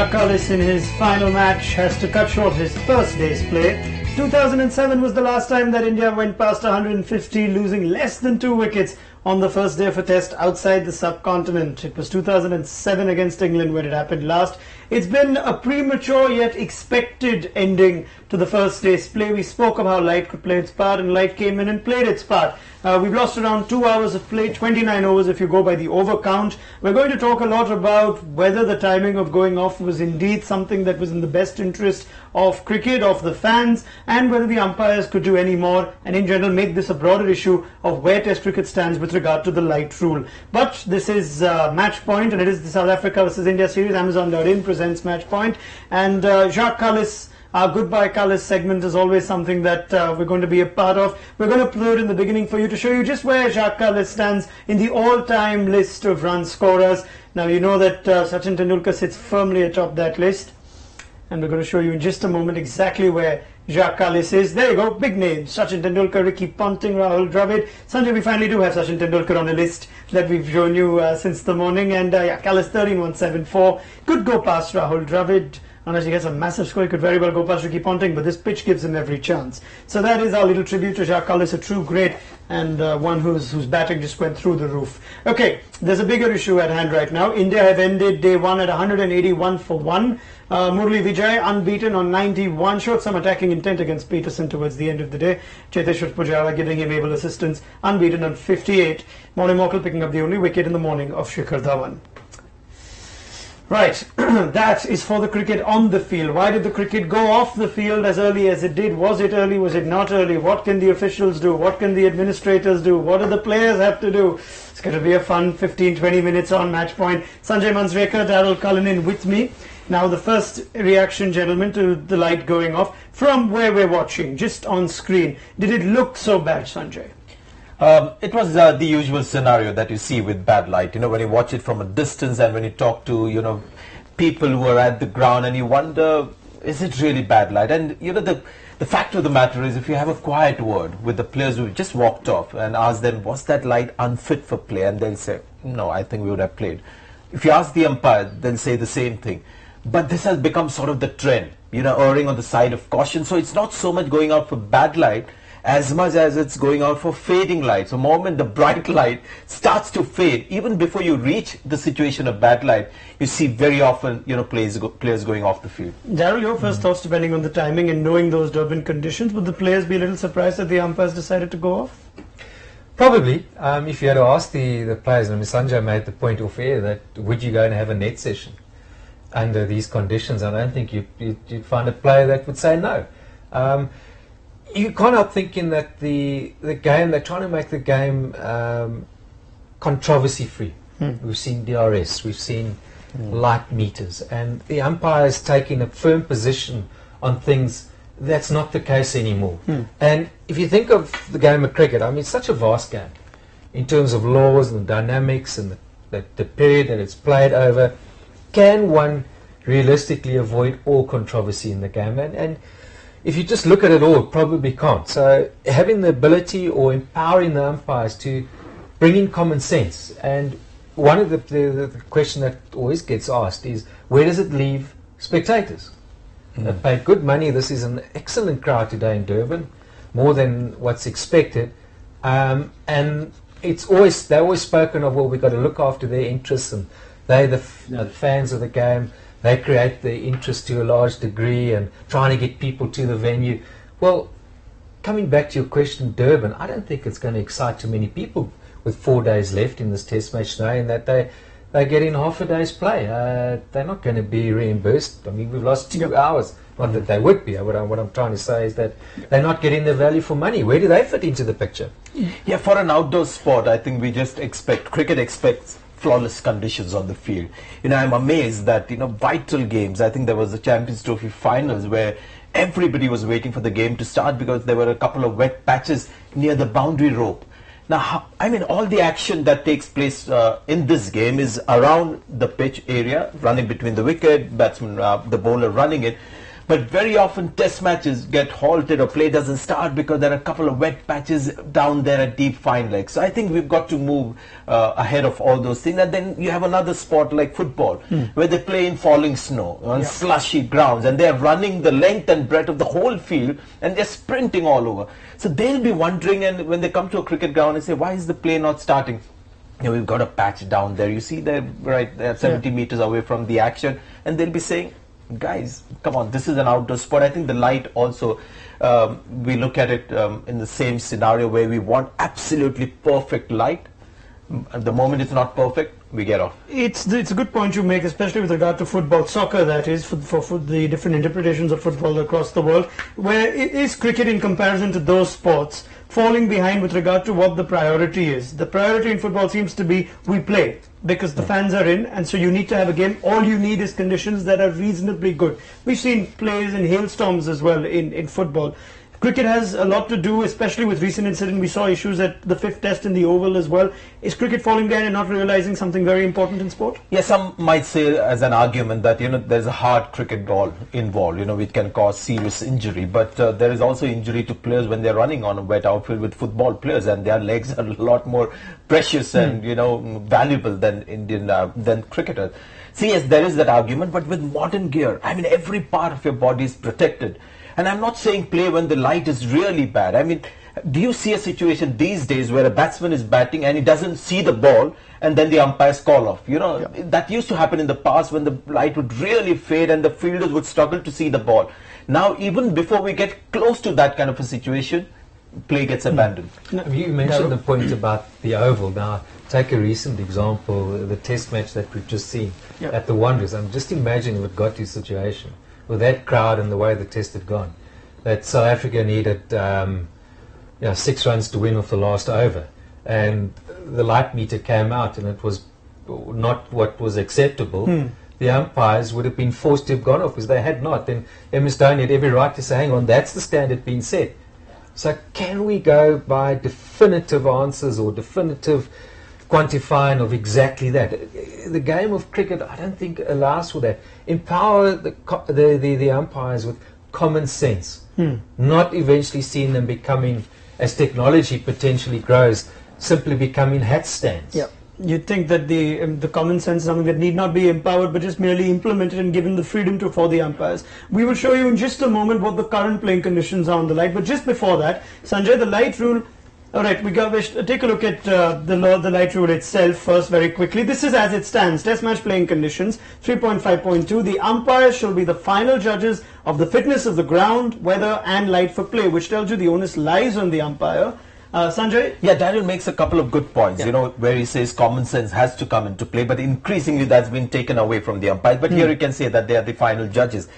Jacques Kallis in his final match has to cut short his first day's play. 2007 was the last time that India went past 150, losing less than 2 wickets on the first day of a test outside the subcontinent. It was 2007 against England when it happened last. It's been a premature yet expected ending to the first day's play. We spoke of how light could play its part, and light came in and played its part. We've lost around 2 hours of play, 29 overs if you go by the over count. We're going to talk a lot about whether the timing of going off was indeed something that was in the best interest of cricket, of the fans, and whether the umpires could do any more, and in general make this a broader issue of where Test cricket stands with regard to the light rule. But this is Match Point, and it is the South Africa versus India series. Amazon.in presents Match Point, and Jacques Kallis, our Goodbye Kallis segment, is always something that we're going to be a part of. We're going to play it in the beginning for you to show you just where Jacques Kallis stands in the all-time list of run scorers. Now you know that Sachin Tendulkar sits firmly atop that list, and we're going to show you in just a moment exactly where Jacques Kallis is. There you go, big names: Sachin Tendulkar, Ricky Ponting, Rahul Dravid. Sanjay, we finally do have Sachin Tendulkar on a list that we've shown you since the morning, and Kallis 13-174 could go past Rahul Dravid. Unless he gets a massive score, he could very well go past Ricky Ponting, but this pitch gives him every chance. So that is our little tribute to Jacques Kallis, a true great, and one whose batting just went through the roof. Okay, there's a bigger issue at hand right now. India have ended day one at 181 for 1. Murli Vijay unbeaten on 91, showed some attacking intent against Peterson towards the end of the day. Cheteshwar Pujara giving him able assistance, unbeaten on 58. Morley Morkel picking up the only wicket in the morning of Shikhar Dhawan. Right, that is for the cricket on the field. Why did the cricket go off the field as early as it did? Was it early? Was it not early? What can the officials do? What can the administrators do? What do the players have to do? It's going to be a fun 15-20 minutes on Match Point. Sanjay, Manjrekar, Daryll, Cullinan with me. Now the first reaction, gentlemen, to the light going off from where we're watching, just on screen. Did it look so bad, Sanjay? It was the usual scenario that you see with bad light. You know, when you watch it from a distance and when you talk to, you know, people who are at the ground and you wonder, is it really bad light? And, you know, the fact of the matter is, if you have a quiet word with the players who just walked off and ask them, was that light unfit for play? And they'll say, no, I think we would have played. If you ask the umpire, they'll say the same thing. But this has become sort of the trend, you know, erring on the side of caution. So it's not so much going out for bad light as much as it's going out for fading light. So the moment the bright light starts to fade, even before you reach the situation of bad light, you see very often, you know, players going off the field. Daryll, your first thoughts, depending on the timing and knowing those Durban conditions, would the players be a little surprised that the umpires decided to go off? Probably. If you had to ask the players, I mean, Sanjay made the point off air that would you go and have a net session under these conditions? I don't think you'd find a player that would say no. You can't help thinking that the game, they're trying to make the game controversy free. We've seen DRS, we've seen light meters, and the umpires taking a firm position on things. That's not the case anymore. And if you think of the game of cricket, I mean, it's such a vast game in terms of laws and dynamics and the period that it's played over. Can one realistically avoid all controversy in the game? And if you just look at it all, it probably can't. So having the ability or empowering the umpires to bring in common sense. And one of the question that always gets asked is, where does it leave spectators? They've paid good money. This is an excellent crowd today in Durban, more than what's expected. And they're always spoken of, well, we've got to look after their interests, and they're the fans of the game. They create the interest to a large degree and trying to get people to the venue. Well, coming back to your question, Durban, I don't think it's going to excite too many people with 4 days left in this test match now, in that they get in half a day's play. They're not going to be reimbursed. I mean, we've lost 2 hours. Not that they would be. What I'm trying to say is that they're not getting the value for money. Where do they fit into the picture? Yeah, for an outdoor sport, I think we just cricket expects flawless conditions on the field. You know, I'm amazed that, you know, vital games, I think there was the Champions Trophy finals where everybody was waiting for the game to start because there were a couple of wet patches near the boundary rope. Now, I mean, all the action that takes place in this game is around the pitch area, running between the wicket, batsman, the bowler running it. But very often test matches get halted or play doesn't start because there are a couple of wet patches down there at deep fine legs. So I think we've got to move ahead of all those things. And then you have another sport like football where they play in falling snow on slushy grounds, and they're running the length and breadth of the whole field and they're sprinting all over. So they'll be wondering, and when they come to a cricket ground and say, why is the play not starting? You know, we've got a patch down there. You see they're right there 70 meters away from the action, and they'll be saying, guys, come on, this is an outdoor sport. I think the light also, we look at it in the same scenario where we want absolutely perfect light. At the moment it's not perfect, we get off. It's a good point you make, especially with regard to football, soccer that is, for the different interpretations of football across the world, where is cricket in comparison to those sports falling behind with regard to what the priority is. The priority in football seems to be we play because the fans are in, and so you need to have a game. All you need is conditions that are reasonably good. We've seen plays in hailstorms as well in football. Cricket has a lot to do, especially with recent incident. We saw issues at the 5th test in the Oval as well. Is cricket falling behind and not realizing something very important in sport? Yes, some might say as an argument that, you know, there's a hard cricket ball involved, you know, which can cause serious injury. But there is also injury to players when they're running on a wet outfield with football players, and their legs are a lot more precious and, you know, valuable than than cricketers. See, yes, there is that argument, but with modern gear, I mean, every part of your body is protected. And I'm not saying play when the light is really bad. I mean, do you see a situation these days where a batsman is batting and he doesn't see the ball and then the umpires call off? You know, that used to happen in the past when the light would really fade and the fielders would struggle to see the ball. Now, even before we get close to that kind of a situation, play gets abandoned. You mentioned the point about the Oval. Now, take a recent example, the test match that we've just seen at the Wanderers. I'm just imagining if it got to a situation with that crowd and the way the test had gone, that South Africa needed 6 runs to win off the last over, and the light meter came out and it was not what was acceptable. The umpires would have been forced to have gone off. Because they had not, then MS Dhoni had every right to say, hang on, that's the standard being set. So can we go by definitive answers or definitive quantifying of exactly that? The game of cricket, I don't think, allows for that. Empower the umpires with common sense, not eventually seeing them becoming, as technology potentially grows, simply becoming hat stands. Yeah. You'd think that the common sense is something that need not be empowered, but just merely implemented and given the freedom for the umpires. We will show you in just a moment what the current playing conditions are on the light. But just before that, Sanjay, the light rule. All right, take a look at the light rule itself first very quickly. This is as it stands. Test match playing conditions 3.5.2. The umpires shall be the final judges of the fitness of the ground, weather and light for play, which tells you the onus lies on the umpire. Sanjay? Yeah, Daryll makes a couple of good points, you know, where he says common sense has to come into play, but increasingly that's been taken away from the umpires. But here you can say that they are the final judges.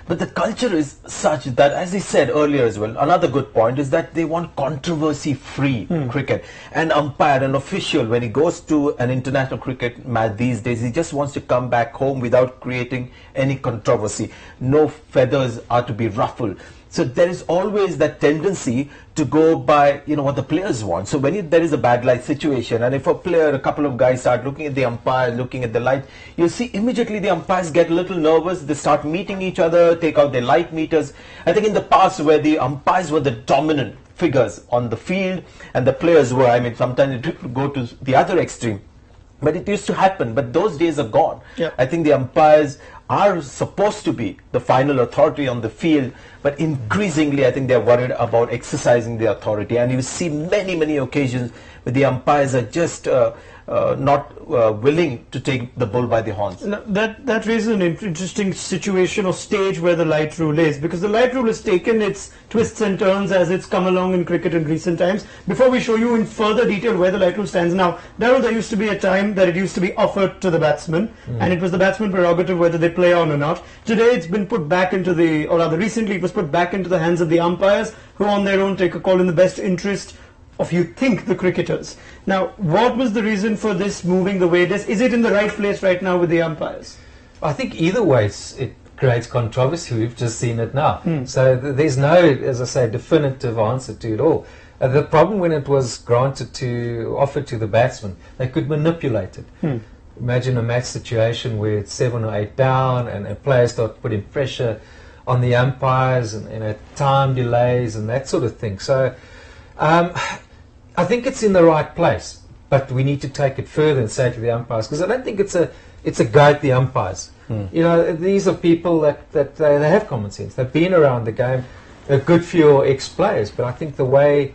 But the culture is such that, as he said earlier as well, another good point is that they want controversy-free cricket. An umpire, an official, when he goes to an international cricket match these days, he just wants to come back home without creating any controversy. No feathers are to be ruffled. So there is always that tendency to go by, you know, what the players want. So when there is a bad light situation, and if a player, a couple of guys start looking at the umpire, looking at the light, you'll see immediately the umpires get a little nervous. They start meeting each other, take out their light meters. I think in the past where the umpires were the dominant figures on the field and the players were, I mean, sometimes it would go to the other extreme. But it used to happen, but those days are gone. I think the umpires are supposed to be the final authority on the field, but increasingly I think they're worried about exercising their authority. And you see many occasions where the umpires are just not willing to take the bull by the horns. Now, that raises an interesting situation or stage where the light rule is, because the light rule has taken its twists and turns as it's come along in cricket in recent times. Before we show you in further detail where the light rule stands now, Daryll, there used to be a time that it used to be offered to the batsman, and it was the batsman prerogative whether they play on or not. Today it's been put back into or rather recently it was put back into the hands of the umpires, who on their own take a call in the best interest of, you think, the cricketers. Now, what was the reason for this moving the way it is? Is it in the right place right now with the umpires? I think either way it creates controversy. We've just seen it now. So there's no, as I say, definitive answer to it all. The problem when it was offered to the batsman, they could manipulate it. Imagine a match situation where it's 7 or 8 down and players start putting pressure on the umpires and time delays and that sort of thing. So I think it's in the right place, but we need to take it further and say to the umpires, because I don't think it's a go at the umpires. You know, these are people that they have common sense. They've been around the game. They're good for your ex-players, but I think the way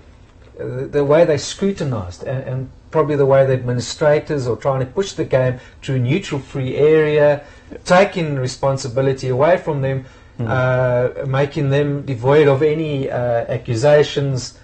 they're scrutinised and probably the way the administrators are trying to push the game to a neutral free area, taking responsibility away from them, making them devoid of any accusations.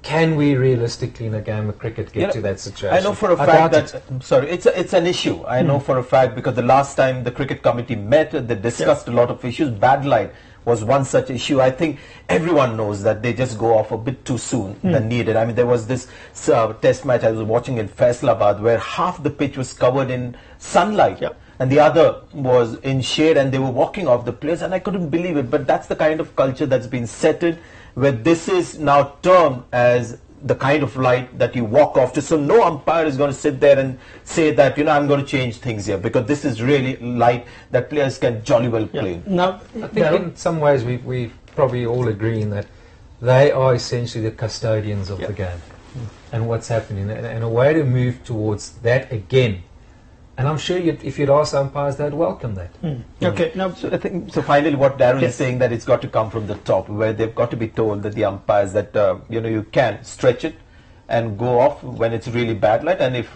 Can we realistically in a game of cricket get to that situation? I know for a fact that it's an issue. I know for a fact because the last time the cricket committee met, they discussed a lot of issues. Bad light was one such issue. I think everyone knows that they just go off a bit too soon than needed. I mean, there was this test match I was watching in Faisalabad where half the pitch was covered in sunlight. And the other was in shade, and they were walking off the place, and I couldn't believe it. But that's the kind of culture that's been set in, where this is now termed as the kind of light that you walk off to. So no umpire is going to sit there and say that, you know, I'm going to change things here, because this is really light that players can jolly well play. Now, I think in some ways we probably all agree in that they are essentially the custodians of the game and what's happening, and a way to move towards that again. And I'm sure if you'd ask umpires, they'd welcome that. Okay. Now, so I think finally, what Daryll is saying, that it's got to come from the top, where they've got to be told that the umpires that you know, you can stretch it and go off when it's really bad light, and if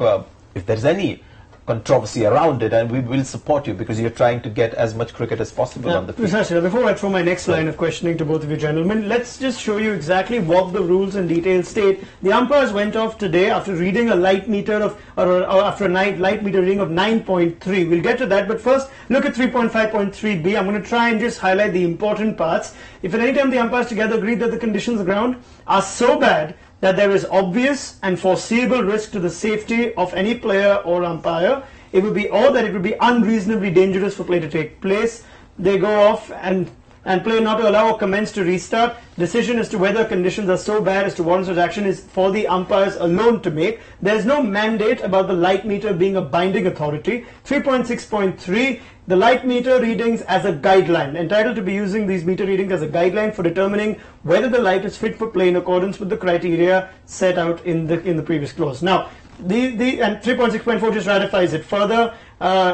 there's any controversy around it, and we will support you because you're trying to get as much cricket as possible on the field. Precisely. Before I throw my next line of questioning to both of you gentlemen, let's just show you exactly what the rules in detail state. The umpires went off today after reading a light meter of, or after a light meter reading of 9.3. We'll get to that, but first look at 3.5.3b. I'm going to try and just highlight the important parts. If at any time the umpires together agree that the conditions of the ground are so bad that there is obvious and foreseeable risk to the safety of any player or umpire, it would be, or that it would be unreasonably dangerous for play to take place, they go off and play not to allow or commence to restart. Decision as to whether conditions are so bad as to warrant such action is for the umpires alone to make. There is no mandate about the light meter being a binding authority. 3.6.3, the light meter readings as a guideline, entitled to be using these meter readings as a guideline for determining whether the light is fit for play in accordance with the criteria set out in the previous clause. Now, and 3.6.4 just ratifies it further.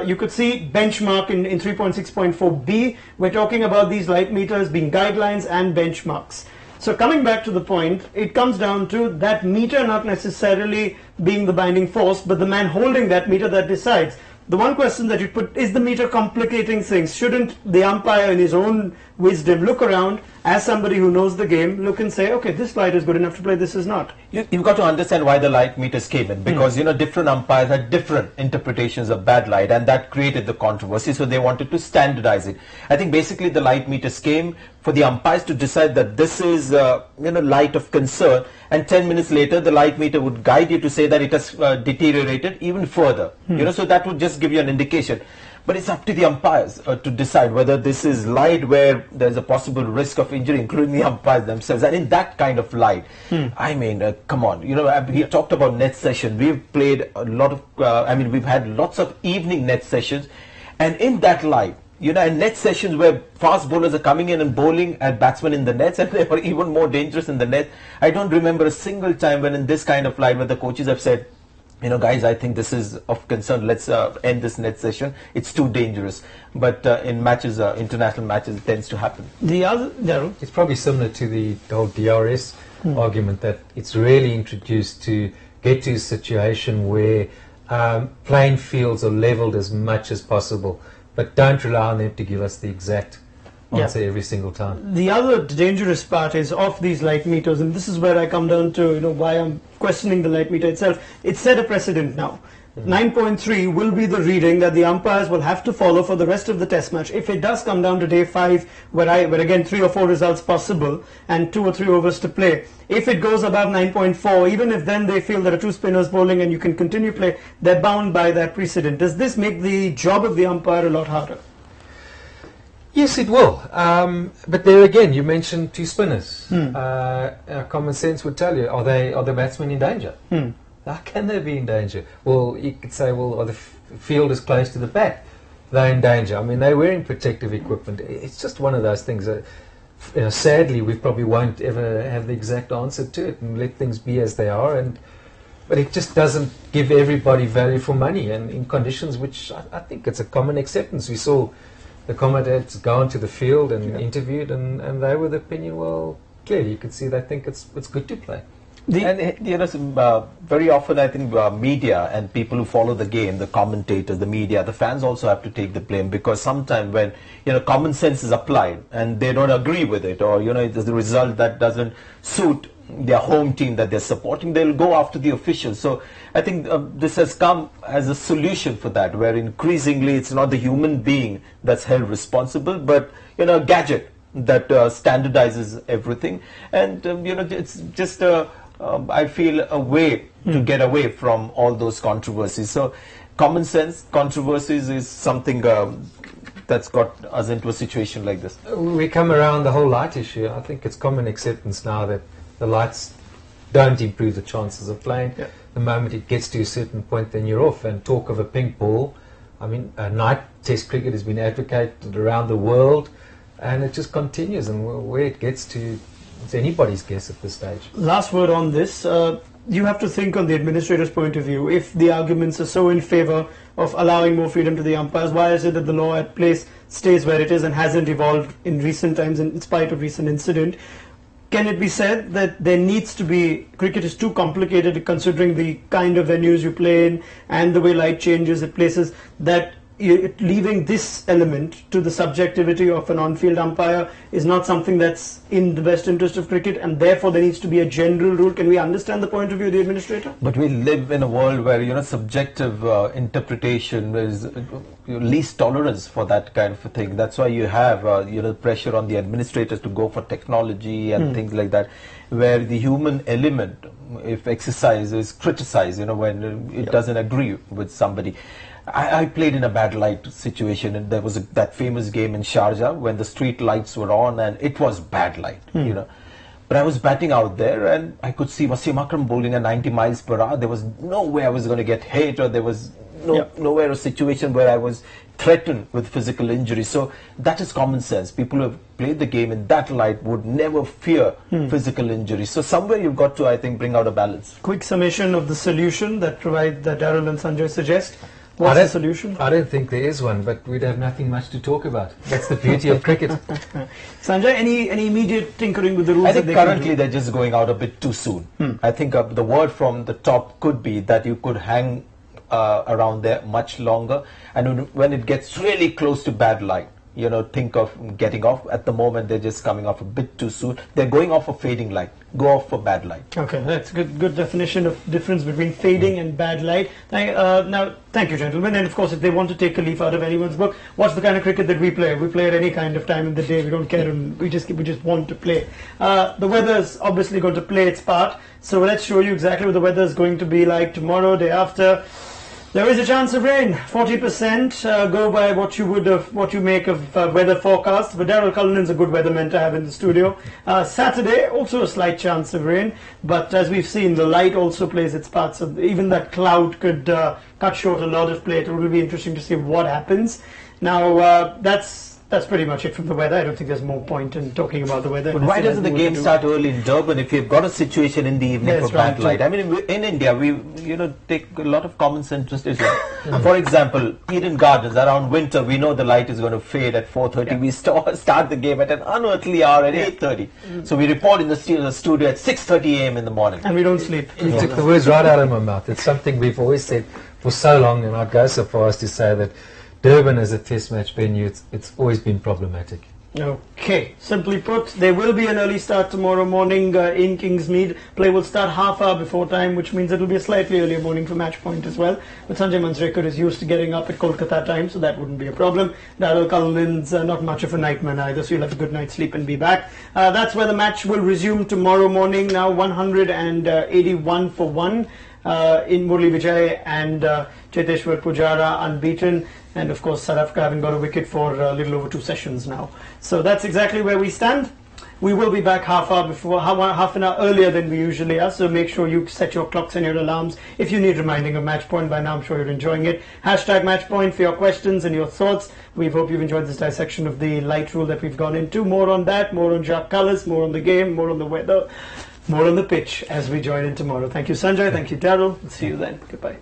You could see benchmark in 3.6.4b. We're talking about these light meters being guidelines and benchmarks. So coming back to the point, it comes down to that meter not necessarily being the binding force, but the man holding that meter that decides. The one question that you put, is the meter complicating things? Shouldn't the umpire in his own wisdom look around as somebody who knows the game, look and say, okay, this light is good enough to play, this is not? You've got to understand why the light meters came in, because you know, different umpires had different interpretations of bad light, and that created the controversy, so they wanted to standardize it. I think basically the light meters came for the umpires to decide that this is you know, light of concern, and 10 minutes later the light meter would guide you to say that it has deteriorated even further. You know, so that would just give you an indication. But it's up to the umpires to decide whether this is light where there's a possible risk of injury, including the umpires themselves. And in that kind of light, I mean, come on, you know, we talked about net session. We've played a lot of, I mean, we've had lots of evening net sessions. And in that light, you know, and net sessions where fast bowlers are coming in and bowling at batsmen in the nets, and they were even more dangerous in the net. I don't remember a single time when in this kind of light where the coaches have said, you know, guys, I think this is of concern. Let's end this net session. It's too dangerous. But in matches, international matches, it tends to happen. The other, Daryll? It's probably similar to the whole DRS argument, that it's really introduced to get to a situation where playing fields are leveled as much as possible, but don't rely on them to give us the exact answer every single time. The other dangerous part is of these light meters, and this is where I come down to, you know, why I'm questioning the light meter itself. It's set a precedent now. 9.3 will be the reading that the umpires will have to follow for the rest of the test match. If it does come down to day 5, where again 3 or 4 results possible and 2 or 3 overs to play, if it goes above 9.4, even if then they feel there are 2 spinners bowling and you can continue play, they're bound by that precedent. Does this make the job of the umpire a lot harder? Yes, it will. But there again, you mentioned 2 spinners. Common sense would tell you, are the batsmen in danger? How can they be in danger? Well, you could say, well, the field is close to the bat. they're in danger. I mean, they're wearing protective equipment. It's just one of those things that, sadly, we probably won't ever have the exact answer to it, and let things be as they are. But it just doesn't give everybody value for money, and in conditions which I think it's a common acceptance. We saw the commentators go onto the field and interviewed, and they were the opinion, well, clearly you could see they think it's good to play. Very often I think media and people who follow the game, the commentators, the media, the fans also have to take the blame, because sometimes when common sense is applied and they don't agree with it, or it is the result that doesn't suit their home team that they're supporting, they'll go after the officials. So I think this has come as a solution for that, where increasingly it's not the human being that's held responsible, but a gadget that standardizes everything. And it's just I feel a way to get away from all those controversies. So common sense controversies is something that's got us into a situation like this. We come around the whole light issue. I think it's common acceptance now that the lights don't improve the chances of playing. Yeah. The moment it gets to a certain point, then you're off. And talk of a pink ball, I mean, night test cricket has been advocated around the world, and it just continues. And where it gets to, it's anybody's guess at this stage. Last word on this. You have to think on the administrator's point of view. If the arguments are so in favour of allowing more freedom to the umpires, why is it that the law at place stays where it is and hasn't evolved in recent times in spite of recent incident? Can it be said that there needs to be, cricket is too complicated considering the kind of venues you play in and the way light changes at places, that leaving this element to the subjectivity of an on-field umpire is not something that's in the best interest of cricket, and therefore there needs to be a general rule? Can we understand the point of view of the administrator? But we live in a world where subjective interpretation is least tolerance for that kind of a thing. That's why you have pressure on the administrators to go for technology and things like that, where the human element, if exercise, is criticized when it doesn't agree with somebody. I played in a bad light situation, and there was that famous game in Sharjah when the street lights were on and it was bad light, But I was batting out there and I could see Wasim Akram bowling at 90 miles per hour. There was no way I was going to get hit, or there was nowhere a situation where I was threatened with physical injury. So that is common sense. People who have played the game in that light would never fear physical injury. So somewhere you've got to, I think, bring out a balance. Quick summation of the solution that Daryll and Sanjay suggest. What's the solution? I don't think there is one, but we'd have nothing much to talk about. That's the beauty of cricket. Sanjay, any immediate tinkering with the rules? I think currently they're just going out a bit too soon. I think the word from the top could be that you could hang around there much longer, and when it gets really close to bad light, think of getting off. At the moment, they're just coming off a bit too soon. They're going off a fading light. Go off for bad light. Okay, that's good definition of difference between fading and bad light. Now, thank you, gentlemen. And of course, if they want to take a leaf out of anyone's book, watch the kind of cricket that we play. We play at any kind of time in the day. We don't care. We just want to play. The weather's obviously going to play its part. So let's show you exactly what the weather is going to be like tomorrow, day after. There is a chance of rain, 40%. Go by what you make of weather forecasts. But Daryll Cullinan's a good weatherman to have in the studio. Saturday, also a slight chance of rain. But as we've seen, the light also plays its part. So even that cloud could cut short a lot of play. It will be interesting to see what happens. Now, that's pretty much it from the weather. I don't think there's more point in talking about the weather. But why doesn't the game start early in Durban if you've got a situation in the evening for bad light? I mean, in India, we take a lot of common sense decisions. For example, Eden Gardens, around winter, we know the light is going to fade at 4:30. Yeah. We start the game at an unearthly hour at 8:30. So we report in the studio at 6:30 a.m. in the morning. And we don't sleep. You took the words right out of my mouth. It's something we've always said for so long, and I'd go so far as to say that Durban as a test match venue, it's always been problematic. Okay, simply put, there will be an early start tomorrow morning in Kingsmead. Play will start half hour before time, which means it will be a slightly earlier morning for match point as well. But Sanjay Manjrekar is used to getting up at Kolkata time, so that wouldn't be a problem. Daryll Cullinan's not much of a nightman either, so you'll have a good night's sleep and be back. That's where the match will resume tomorrow morning. Now 181 for 1 in Murli Vijay and Cheteshwar Pujara unbeaten. And of course, South Africa haven't got a wicket for a little over 2 sessions now. So that's exactly where we stand. We will be back half an hour earlier than we usually are, so make sure you set your clocks and your alarms. If you need reminding of Match Point by now, I'm sure you're enjoying it. Hashtag Match Point for your questions and your thoughts. We hope you've enjoyed this dissection of the light rule that we've gone into. More on that, more on Jacques Kallis, more on the game, more on the weather, more on the pitch as we join in tomorrow. Thank you, Sanjay. Thank you, Daryll. See you then. Goodbye.